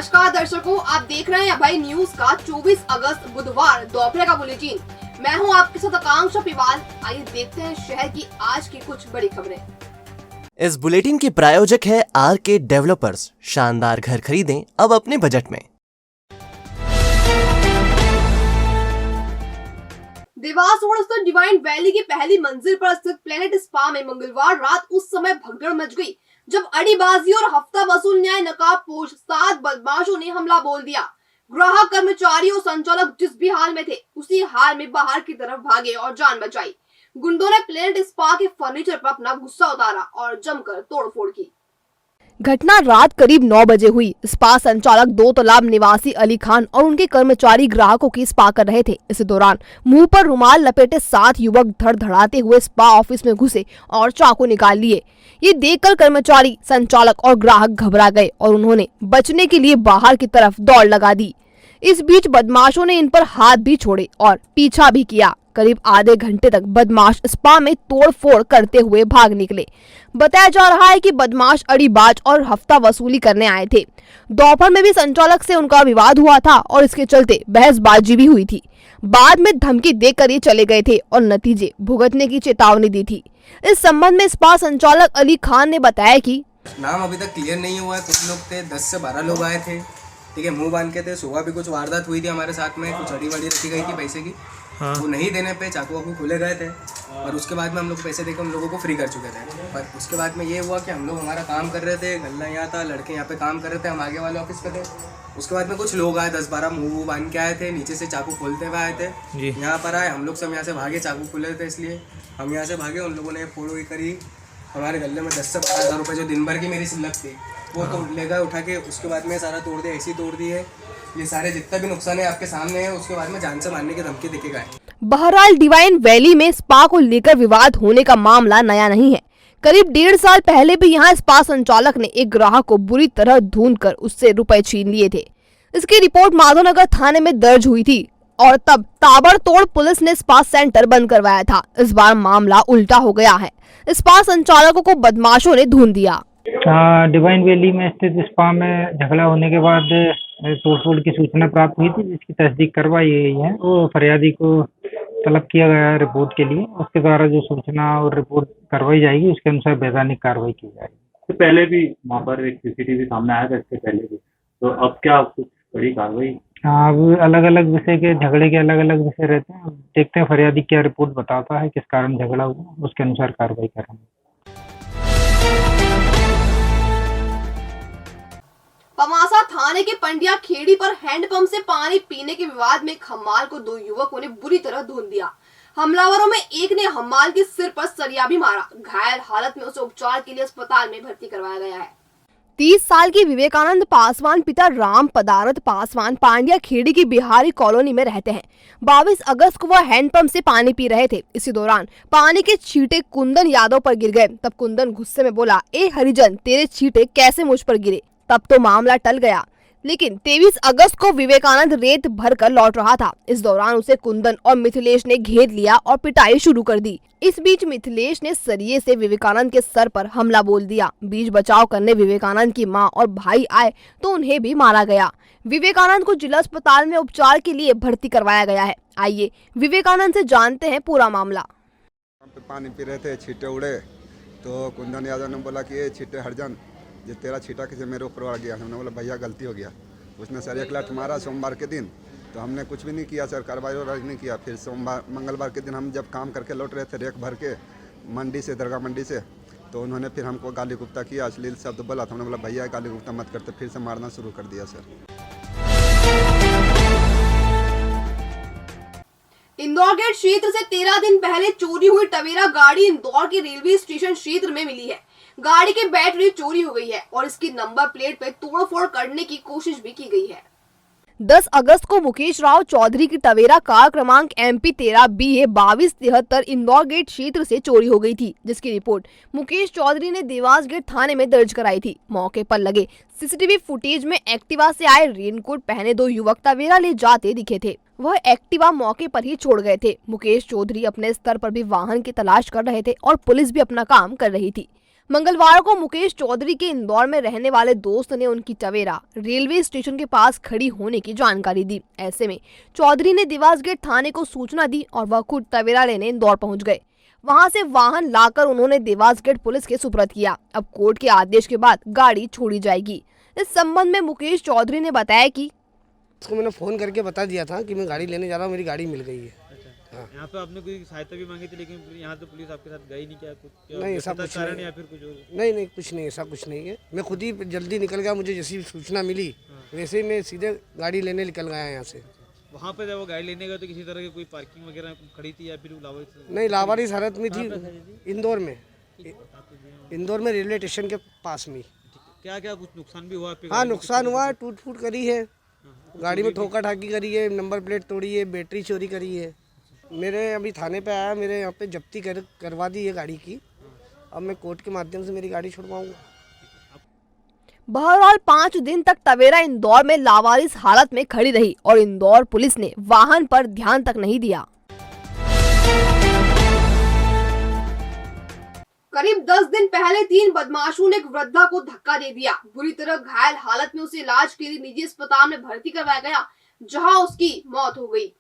नमस्कार दर्शकों, आप देख रहे हैं अभय न्यूज का 24 अगस्त बुधवार दोपहर का बुलेटिन। मैं हूं आपके साथ आकांक्षा पिवाल। आइए देखते हैं शहर की आज की कुछ बड़ी खबरें। इस बुलेटिन के प्रायोजक है आरके डेवलपर्स। शानदार घर खरीदें अब अपने बजट में। देवास रोड स्थित डिवाइन वैली की पहली मंजिल पर स्थित प्लेनेट स्पा में मंगलवार रात उस समय भगदड़ मच गई जब अड़ीबाजी और हफ्ता वसूल न्याय नकाबपोश 7 बदमाशों ने हमला बोल दिया। ग्राहक, कर्मचारी और संचालक जिस भी हाल में थे उसी हाल में बाहर की तरफ भागे और जान बचाई। गुंडों ने प्लेनेट स्पा के फर्नीचर पर अपना गुस्सा उतारा और जमकर तोड़फोड़ की। घटना रात करीब 9 बजे हुई। स्पा संचालक 2 तालाब निवासी अली खान और उनके कर्मचारी ग्राहकों की स्पा कर रहे थे। इस दौरान मुंह पर रुमाल लपेटे 7 युवक धड़धड़ाते हुए स्पा ऑफिस में घुसे और चाकू निकाल लिए। ये देखकर कर्मचारी, संचालक और ग्राहक घबरा गए और उन्होंने बचने के लिए बाहर की तरफ दौड़ लगा दी। इस बीच बदमाशों ने इन पर हाथ भी छोड़े और पीछा भी किया। करीब आधे घंटे तक बदमाश स्पा में तोड़फोड़ करते हुए भाग निकले। बताया जा रहा है कि बदमाश अड़ीबाज और हफ्ता वसूली करने आए थे। दोपहर में भी संचालक से उनका विवाद हुआ था और इसके चलते बहसबाजी भी हुई थी। बाद में धमकी देकर ये चले गए थे और नतीजे भुगतने की चेतावनी दी थी। इस संबंध में स्पा संचालक अली खान ने बताया कि नाम अभी तक क्लियर नहीं हुआ है। कुछ लोग थे, 10 से 12 लोग आए थे, ठीक है, मुंह बांध के थे। सुबह भी कुछ वारदात हुई थी हमारे साथ में, कुछ अड़ी वड़ी रखी गई थी पैसे की। हाँ। वो नहीं देने पे चाकू वाकू खुले गए थे और उसके बाद में हम लोग पैसे देकर उन लोगों को फ्री कर चुके थे। पर उसके बाद में ये हुआ कि हम लोग हमारा काम कर रहे थे, गल्ला यहाँ था, लड़के यहाँ पे काम कर रहे थे, हम आगे वाले ऑफिस पे थे। उसके बाद में कुछ लोग आए, 10-12 मुँह बांध के आए थे, नीचे से चाकू खोलते हुए आए थे, यहाँ पर आए। हम लोग सब यहाँ से भागे, चाकू खुले थे इसलिए हम यहाँ से भागे। उन लोगों ने फोड़ करी हमारे गले में 10 से 12,000 रुपये जो दिन भर की मेरी सिलक थी वो तो ले गए उठा के। उसके बाद में सारा तोड़ दिया, ऐसी तोड़ दी है। ये सारे जितना भी नुकसान है आपके सामने है। उसके बाद में जान से मारने की धमकी देके गए। बहरहाल डिवाइन वैली में स्पा को लेकर विवाद होने का मामला नया नहीं है। करीब 1.5 साल पहले भी यहाँ स्पा संचालक ने एक ग्राहक को बुरी तरह ढूंढकर उससे रुपए छीन लिए थे। इसकी रिपोर्ट माधवनगर थाने में दर्ज हुई थी और तब ताबड़तोड़ पुलिस ने स्पा सेंटर बंद करवाया था। इस बार मामला उल्टा हो गया है। स्पा संचालकों को बदमाशों ने ढूंढ दिया। डिवाइन वैली में स्थित स्पा में झगड़ा होने के बाद तोड़फोड़ की सूचना प्राप्त हुई थी, जिसकी तस्दीक करवाई गई है। वो फरियादी को तलब किया गया है रिपोर्ट के लिए। उसके द्वारा जो सूचना और रिपोर्ट करवाई जाएगी उसके अनुसार वैधानिक कार्रवाई की जाएगी। तो पहले भी वहाँ पर एक सीसीटीवी सामने आया था इससे पहले भी, तो अब क्या कुछ बड़ी कार्रवाई? हाँ, अब अलग अलग विषय के झगड़े के अलग अलग विषय रहते हैं। देखते हैं फरियादी क्या रिपोर्ट बताता है, किस कारण झगड़ा हुआ, उसके अनुसार कार्रवाई करेंगे। पवासा थाने के पंडिया खेड़ी पर हैंडपंप से पानी पीने के विवाद में खम्माल को 2 युवकों ने बुरी तरह धूल दिया। हमलावरों में एक ने हम्माल के सिर पर सरिया भी मारा। घायल हालत में उसे उपचार के लिए अस्पताल में भर्ती करवाया गया है। 30 साल के विवेकानंद पासवान पिता राम पदारथ पासवान पांड्या खेड़ी की बिहारी कॉलोनी में रहते हैं। 22 अगस्त को वह हैंडपंप से पानी पी रहे थे। इसी दौरान पानी के छींटे कुंदन यादव पर गिर गए। तब कुंदन गुस्से में बोला, ए हरिजन, तेरे छींटे कैसे मुझ पर गिरे? तब तो मामला टल गया। लेकिन 23 अगस्त को विवेकानंद रेत भर कर लौट रहा था। इस दौरान उसे कुंदन और मिथिलेश ने घेर लिया और पिटाई शुरू कर दी। इस बीच मिथिलेश ने सरिये से विवेकानंद के सर पर हमला बोल दिया। बीच बचाव करने विवेकानंद की मां और भाई आए तो उन्हें भी मारा गया। विवेकानंद को जिला अस्पताल में उपचार के लिए भर्ती करवाया गया है। आइए विवेकानंद से जानते हैं पूरा मामला। पानी पी रहे थे, छींटे उड़े तो कुंदन यादव ने बोला कि ये छींटे हरिजन, ये तेरा छींटा किसी मेरे ऊपर आ गया। हमने बोला भैया गलती हो गया। उसने सर 1 लाख मारा सोमवार के दिन, तो हमने कुछ भी नहीं किया सर, कार्रवाई नहीं किया। फिर मंगलवार के दिन हम जब काम करके लौट रहे थे रेक भर के मंडी से, दरगाह मंडी से, तो उन्होंने फिर हमको गाली गुप्ता किया, अश्लील शब्द बोला। तो हमने बोला भैया गाली गुप्ता मत करते, फिर से मारना शुरू कर दिया सर। इंदौर गेट क्षेत्र से 13 दिन पहले चोरी हुई टवेरा गाड़ी इंदौर के रेलवे स्टेशन क्षेत्र में मिली है। गाड़ी की बैटरी चोरी हो गई है और इसकी नंबर प्लेट पर तोड़फोड़ करने की कोशिश भी की गई है। 10 अगस्त को मुकेश राव चौधरी की टवेरा कार क्रमांक MP 13 BA 2273 इंदौर गेट क्षेत्र से चोरी हो गई थी, जिसकी रिपोर्ट मुकेश चौधरी ने देवास गेट थाने में दर्ज कराई थी। मौके पर लगे सीसीटीवी फुटेज में एक्टिवा से आए रेनकोट पहने 2 युवक टवेरा ले जाते दिखे थे। वह एक्टिवा मौके पर ही छोड़ गए थे। मुकेश चौधरी अपने स्तर पर भी वाहन की तलाश कर रहे थे और पुलिस भी अपना काम कर रही थी। मंगलवार को मुकेश चौधरी के इंदौर में रहने वाले दोस्त ने उनकी टवेरा रेलवे स्टेशन के पास खड़ी होने की जानकारी दी। ऐसे में चौधरी ने देवास गेट थाने को सूचना दी और वह खुद टवेरा लेने इंदौर पहुंच गए। वहां से वाहन लाकर उन्होंने देवास गेट पुलिस के सुपुर्द किया। अब कोर्ट के आदेश के बाद गाड़ी छोड़ी जाएगी। इस संबंध में मुकेश चौधरी ने बताया कि उसको मैंने फ़ोन करके बता दिया था कि मैं गाड़ी लेने जा रहा हूँ, मेरी गाड़ी मिल गई है। हाँ। यहाँ पे आपने कोई सहायता भी मांगी थी, लेकिन यहाँ तो पुलिस आपके साथ गई नहीं, क्या कुछ नहीं ऐसा कुछ कारण नहीं, या फिर कुछ और? नहीं कुछ नहीं, ऐसा कुछ नहीं है। मैं खुद ही जल्दी निकल गया, मुझे जैसी सूचना मिली वैसे ही मैं सीधे गाड़ी लेने निकल गया यहाँ से। वहाँ पे जब वो गाड़ी लेने गए तो किसी तरह की कोई पार्किंग वगैरह खड़ी थी या फिर लावारिस? नहीं, लावारिस हालत में थी, इंदौर में, इंदौर में रेलवे स्टेशन के पास में। क्या क्या कुछ नुकसान भी हुआ आपके? हाँ, नुकसान हुआ, टूट फूट करी है, गाड़ी में ठोका ठाकी करी है, नंबर प्लेट तोड़ी है, बैटरी चोरी करी है। मेरे अभी थाने पे आया, मेरे यहाँ पे जब्ती करवा दी है गाड़ी की। अब मैं कोर्ट के माध्यम से मेरी गाड़ी छुड़वाऊंगा। बहरहाल 5 दिन तक टवेरा इंदौर में लावारिस हालत में खड़ी रही और इंदौर पुलिस ने वाहन पर ध्यान तक नहीं दिया। करीब 10 दिन पहले 3 बदमाशों ने एक वृद्धा को धक्का दे दिया। बुरी तरह घायल हालत में उसे इलाज के लिए निजी अस्पताल में भर्ती करवाया गया, जहां उसकी मौत हो गई।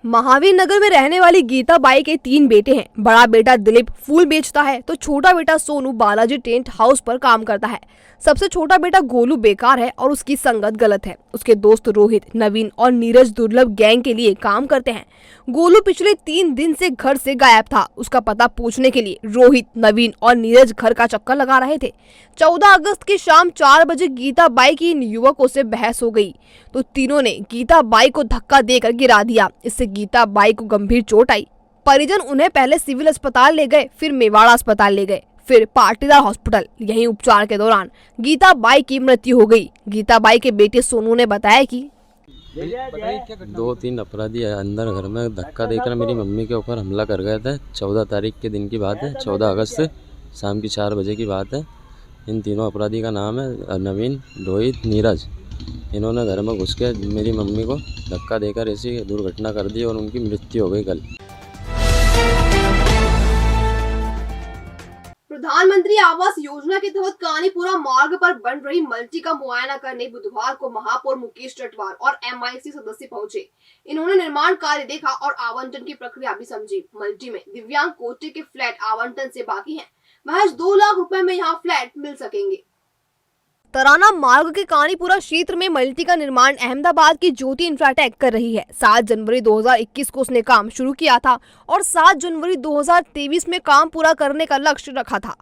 महावीर नगर में रहने वाली गीता बाई के 3 बेटे हैं। बड़ा बेटा दिलीप फूल बेचता है तो छोटा बेटा सोनू बालाजी टेंट हाउस पर काम करता है। सबसे छोटा बेटा गोलू बेकार है और उसकी संगत गलत है। उसके दोस्त रोहित, नवीन और नीरज दुर्लभ गैंग के लिए काम करते हैं। गोलू पिछले 3 दिन से घर से गायब था। उसका पता पूछने के लिए रोहित, नवीन और नीरज घर का चक्कर लगा रहे थे। 14 अगस्त की शाम 4 बजे गीता बाई की इन युवकों से बहस हो गई तो तीनों ने गीता बाई को धक्का देकर गिरा दिया। इससे गीता बाई को गंभीर चोट आई। परिजन उन्हें पहले सिविल अस्पताल ले गए, फिर मेवाड़ा अस्पताल ले गए, फिर पाटीदार हॉस्पिटल। यहीं उपचार के दौरान गीता बाई की मृत्यु हो गई। गीता बाई के बेटे सोनू ने बताया कि 2-3 अपराधी अंदर घर में धक्का देकर मेरी मम्मी के ऊपर हमला कर गए थे। 14 तारीख के दिन की बात है, 14 अगस्त से शाम की 4 बजे की बात है। इन तीनों अपराधी का नाम है नवीन, रोहित, नीरज। इन्होंने घर में घुस के मेरी मम्मी को धक्का देकर ऐसी दुर्घटना कर दी और उनकी मृत्यु हो गई कल। प्रधानमंत्री आवास योजना के तहत कानीपुरा मार्ग पर बन रही मल्टी का मुआयना करने बुधवार को महापौर मुकेश चटवाल और MIC सदस्य पहुंचे। इन्होंने निर्माण कार्य देखा और आवंटन की प्रक्रिया भी समझी। मल्टी में दिव्यांग कोटे के फ्लैट आवंटन से बाकी हैं। महज 2 लाख रुपए में यहाँ फ्लैट मिल सकेंगे। तराना मार्ग के कानीपुरा क्षेत्र में मल्टी का निर्माण अहमदाबाद की ज्योति इंफ्राटेक कर रही है। 7 जनवरी 2021 को उसने काम शुरू किया था और 7 जनवरी 2023 में काम पूरा करने का लक्ष्य रखा था।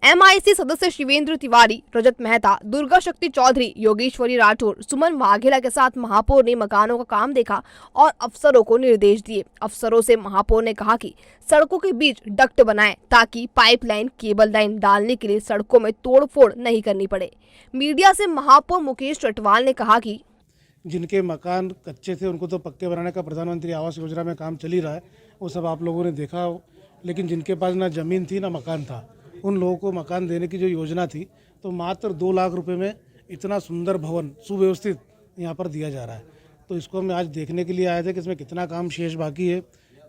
MIC सदस्य शिवेंद्र तिवारी, रजत मेहता, दुर्गा शक्ति चौधरी, योगेश्वरी राठौर, सुमन वाघेला के साथ महापौर ने मकानों का काम देखा और अफसरों को निर्देश दिए। अफसरों से महापौर ने कहा कि सड़कों के बीच डक्ट बनाएं ताकि पाइपलाइन, केबल लाइन डालने के लिए सड़कों में तोड़फोड़ नहीं करनी पड़े। मीडिया से महापौर मुकेश चटवाल ने कहा कि जिनके मकान कच्चे थे उनको तो पक्के बनाने का प्रधानमंत्री आवास योजना में काम चल ही रहा है, वो सब आप लोगों ने देखा। लेकिन जिनके पास ना ज़मीन थी ना मकान था, उन लोगों को मकान देने की जो योजना थी, तो मात्र 2 लाख रुपए में इतना सुंदर भवन सुव्यवस्थित यहाँ पर दिया जा रहा है। तो इसको हम आज देखने के लिए आए थे कि इसमें कितना काम शेष बाकी है,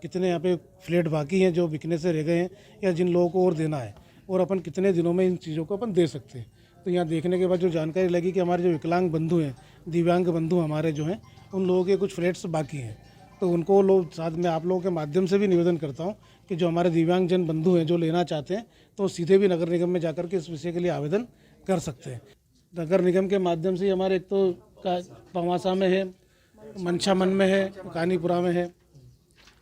कितने यहाँ पे फ्लैट बाकी हैं जो बिकने से रह गए हैं या जिन लोगों को और देना है, और अपन कितने दिनों में इन चीज़ों को अपन दे सकते हैं। तो यहाँ देखने के बाद जो जानकारी लगी कि हमारे जो विकलांग बंधु हैं, दिव्यांग बंधु हमारे जो हैं, उन लोगों के कुछ फ्लैट्स बाकी हैं। तो उनको लोग साथ में आप लोगों के माध्यम से भी निवेदन करता हूँ कि जो हमारे दिव्यांग जन बंधु हैं जो लेना चाहते हैं तो सीधे भी नगर निगम में जाकर के इस विषय के लिए आवेदन कर सकते हैं। नगर निगम के माध्यम से हमारे एक तो पवासा में है, मनशामन में है, कानीपुरा में है,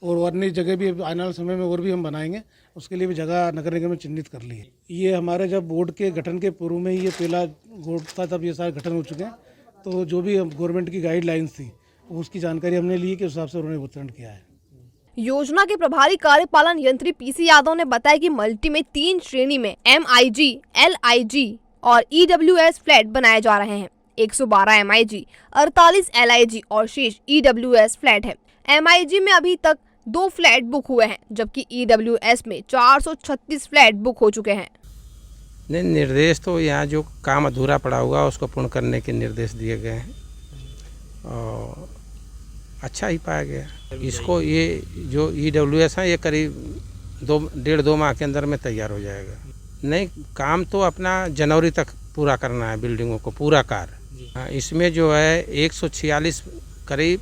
और अन्य जगह भी आने वाले समय में और भी हम बनाएंगे। उसके लिए भी जगह नगर निगम में चिन्हित कर ली है। ये हमारे जब बोर्ड के गठन के पूर्व में ही ये पहला बोर्ड था, तब ये सारे गठन हो चुके हैं। तो जो भी गवर्नमेंट की गाइडलाइंस थी उसकी जानकारी हमने ली कि उस हिसाब से उन्होंने वितरण किया है। योजना के प्रभारी कार्यपालन यंत्री PC यादव ने बताया कि मल्टी में 3 श्रेणी में MIG, LIG और EWS फ्लैट बनाए जा रहे हैं। 112 MIG, 48 LIG और शेष EWS फ्लैट है। MIG में अभी तक 2 फ्लैट बुक हुए हैं, जबकि EWS में 436 फ्लैट बुक हो चुके हैं। नहीं, निर्देश तो यहाँ जो काम अधूरा पड़ा हुआ उसको पूर्ण करने के निर्देश दिए गए हैं और अच्छा ही पाया गया। इसको ये जो EWS है ये करीब 1.5-2 माह के अंदर में तैयार हो जाएगा। नहीं, काम तो अपना जनवरी तक पूरा करना है, बिल्डिंगों को पूरा कार्य। हाँ, इसमें जो है 146 करीब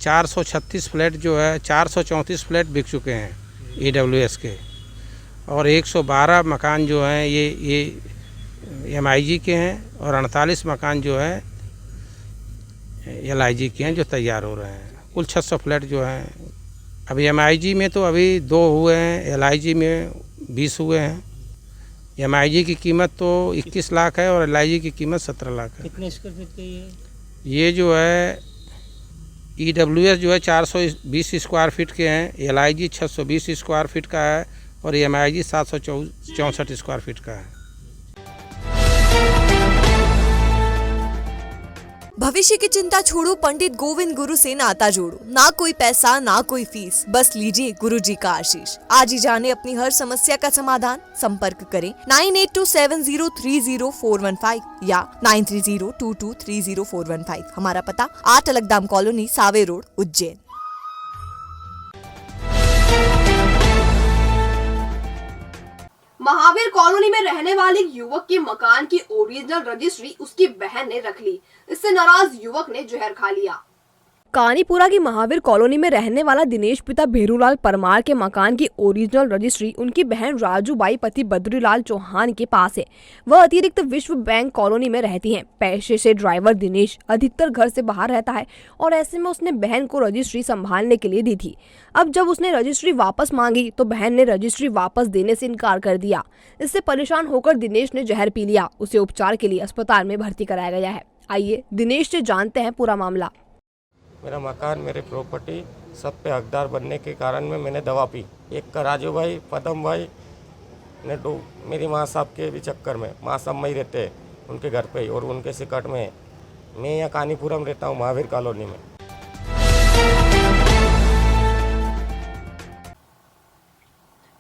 436 फ्लैट जो है 434 फ्लैट बिक चुके हैं EWS के, और 112 मकान जो हैं ये MIG के हैं, और 48 मकान जो है LIG के हैं जो तैयार हो रहे हैं। कुल 600 फ्लैट जो हैं अभी MIG में तो अभी 2 हुए हैं, LIG में 20 हुए हैं। MIG की कीमत तो 21 लाख है और LIG की कीमत 17 लाख है। कितने स्क्वायर फीट का ये जो है EWS जो है 420 स्क्वायर फीट के हैं, LIG 620 स्क्वायर फीट का है और MIG 764 स्क्वायर फीट का है। भविष्य की चिंता छोड़ो, पंडित गोविंद गुरु से नाता जोड़ो। ना कोई पैसा ना कोई फीस, बस लीजिए गुरु जी का आशीष। आज ही जाने अपनी हर समस्या का समाधान। संपर्क करें 9827030415 या 9302230415। हमारा पता 8 Alagdam colony, Save road, Ujjain. Mahavir colony में रहने वाले युवक के मकान की ओरिजिनल रजिस्ट्री उसकी बहन ने रख ली। इससे नाराज युवक ने जहर खा लिया। कानीपुरा की महावीर कॉलोनी में रहने वाला दिनेश पिता भेरूलाल परमार के मकान की ओरिजिनल रजिस्ट्री उनकी बहन राजूबाई पति बद्रीलाल चौहान के पास है। वह अतिरिक्त विश्व बैंक कॉलोनी में रहती हैं। पेशे से ड्राइवर दिनेश अधिकतर घर से बाहर रहता है और ऐसे में उसने बहन को रजिस्ट्री संभालने के लिए दी थी। अब जब उसने रजिस्ट्री वापस मांगी तो बहन ने रजिस्ट्री वापस देने से इनकार कर दिया। इससे परेशान होकर दिनेश ने जहर पी लिया। उसे उपचार के लिए अस्पताल में भर्ती कराया गया है। आइए दिनेश से जानते हैं पूरा मामला। मेरा मकान, मेरे प्रॉपर्टी सब पे हकदार बनने के कारण में मैंने दवा पी। एक का राजू भाई, पदम भाई ने मेरी माँ साहब के भी चक्कर में, माँ साहब में ही रहते हैं उनके घर पे ही और उनके सिकट में। मैं यहाँ कानीपुरा में रहता हूँ, महावीर कॉलोनी में।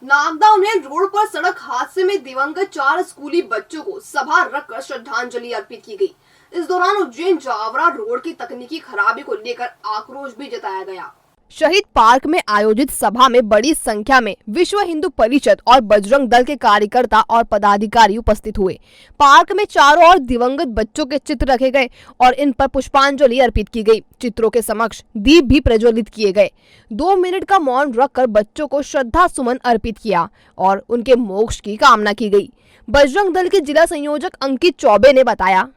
नागदा उन्हें रोड पर सड़क हादसे में दिवंगत 4 स्कूली बच्चों को सभा रखकर श्रद्धांजलि अर्पित की गई। इस दौरान उज्जैन जावरा रोड की तकनीकी खराबी को लेकर आक्रोश भी जताया गया। शहीद पार्क में आयोजित सभा में बड़ी संख्या में विश्व हिंदू परिषद और बजरंग दल के कार्यकर्ता और पदाधिकारी उपस्थित हुए। पार्क में चारों ओर दिवंगत बच्चों के चित्र रखे गए और इन पर पुष्पांजलि अर्पित की गई। चित्रों के समक्ष दीप भी प्रज्वलित किए गए। 2 मिनट का मौन रखकर बच्चों को श्रद्धा सुमन अर्पित किया और उनके मोक्ष की कामना की गई। बजरंग दल के जिला संयोजक अंकित चौबे ने बताया,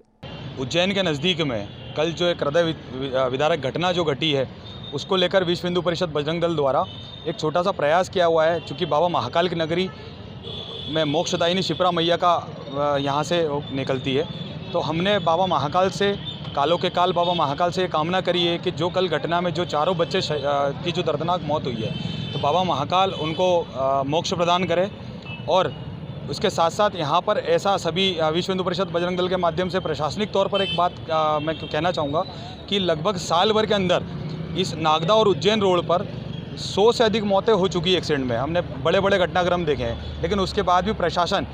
उज्जैन के नज़दीक में कल जो एक हृदय विदारक घटना जो घटी है उसको लेकर विश्व हिंदू परिषद बजरंग दल द्वारा एक छोटा सा प्रयास किया हुआ है। चूँकि बाबा महाकाल की नगरी में मोक्षदायिनी शिप्रा मैया का यहाँ से निकलती है, तो हमने बाबा महाकाल से, कालों के काल बाबा महाकाल से ये कामना करी है कि जो कल घटना में जो चारों बच्चे की जो दर्दनाक मौत हुई है, तो बाबा महाकाल उनको मोक्ष प्रदान करे। और उसके साथ साथ यहाँ पर ऐसा सभी विश्व हिंदू परिषद बजरंग दल के माध्यम से प्रशासनिक तौर पर एक बात मैं कहना चाहूँगा कि लगभग साल भर के अंदर इस नागदा और उज्जैन रोड पर 100 से अधिक मौतें हो चुकी है एक्सीडेंट में। हमने बड़े बड़े घटनाक्रम देखे हैं, लेकिन उसके बाद भी प्रशासन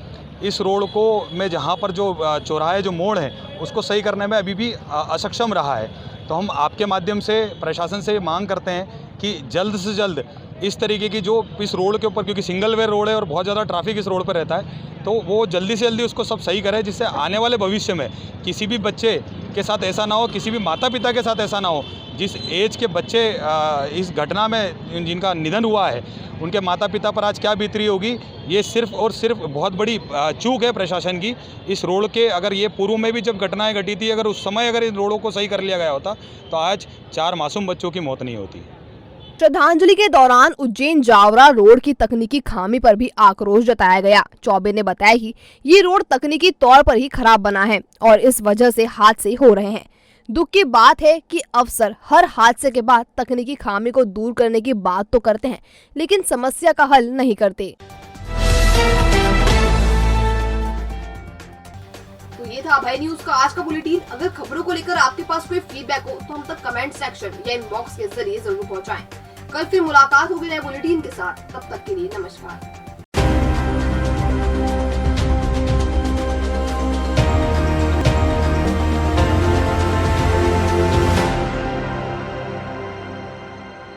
इस रोड को में जहाँ पर जो चौराहे जो मोड़ है उसको सही करने में अभी भी असक्षम रहा है। तो हम आपके माध्यम से प्रशासन से मांग करते हैं कि जल्द से जल्द इस तरीके की जो इस रोड के ऊपर, क्योंकि सिंगल वे रोड है और बहुत ज़्यादा ट्रैफिक इस रोड पर रहता है, तो वो जल्दी से जल्दी उसको सब सही करे, जिससे आने वाले भविष्य में किसी भी बच्चे के साथ ऐसा ना हो, किसी भी माता पिता के साथ ऐसा ना हो। जिस एज के बच्चे इस घटना में जिनका निधन हुआ है, उनके माता पिता पर आज क्या बीत रही होगी, ये सिर्फ और सिर्फ बहुत बड़ी चूक है प्रशासन की। इस रोड के अगर ये पूर्व में भी जब घटनाएं घटी थी, अगर उस समय अगर इन रोडों को सही कर लिया गया होता तो आज 4 मासूम बच्चों की मौत नहीं होती। श्रद्धांजलि के दौरान उज्जैन जावरा रोड की तकनीकी खामी पर भी आक्रोश जताया गया। चौबे ने बताया कि ये रोड तकनीकी तौर पर ही खराब बना है और इस वजह से हादसे हो रहे हैं। दुख की बात है कि अफसर हर हादसे के बाद तकनीकी खामी को दूर करने की बात तो करते हैं, लेकिन समस्या का हल नहीं करते। तो ये था अभय न्यूज का आज का बुलेटिन। अगर खबरों को लेकर आपके पास कोई फीडबैक हो तो हम तक कमेंट सेक्शन या इनबॉक्स के जरिए जरूर पहुंचाएं। कल फिर मुलाकात होगी नए बुलेटिन के साथ। तब तक के लिए नमस्कार।